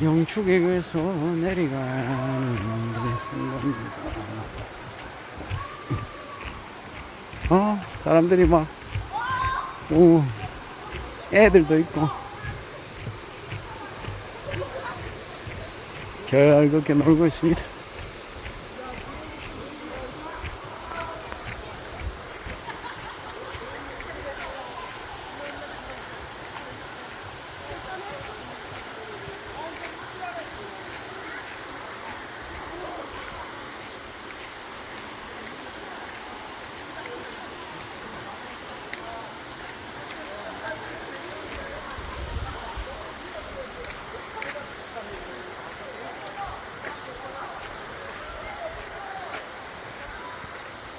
영축에서 내려가는 겁니다. 사람들이 막, 애들도 있고, 즐겁게 놀고 있습니다.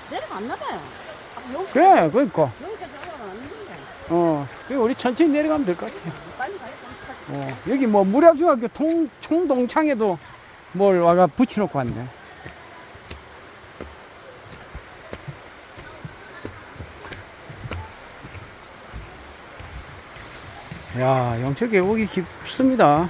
내려갔나 봐요. 그래, 그러니까. 여기까지 올라가는데. 우리 천천히 내려가면 될 것 같아요. 빨리 가야 돼. 여기 뭐 무량중학교 총동창에도 뭘 와가 붙여놓고 왔네. 야, 영천 계곡이 깊습니다.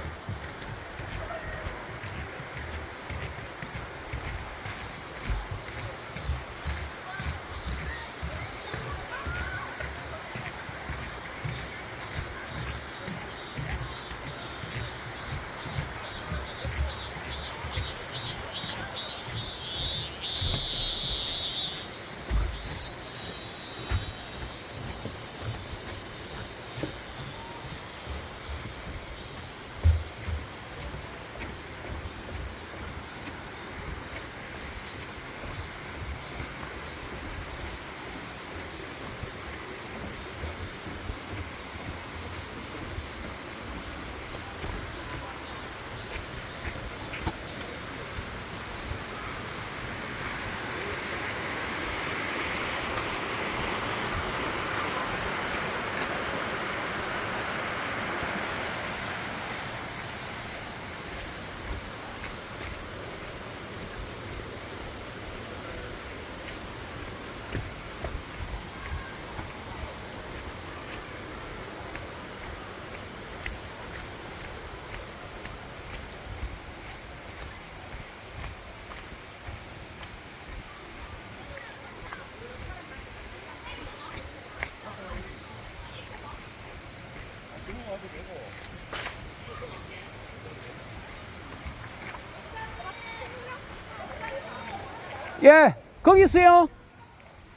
예, 거기 있어요.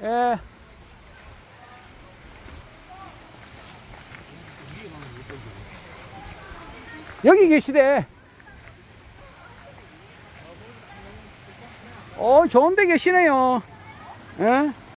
예. 여기 계시대. 좋은 데 계시네요. 예?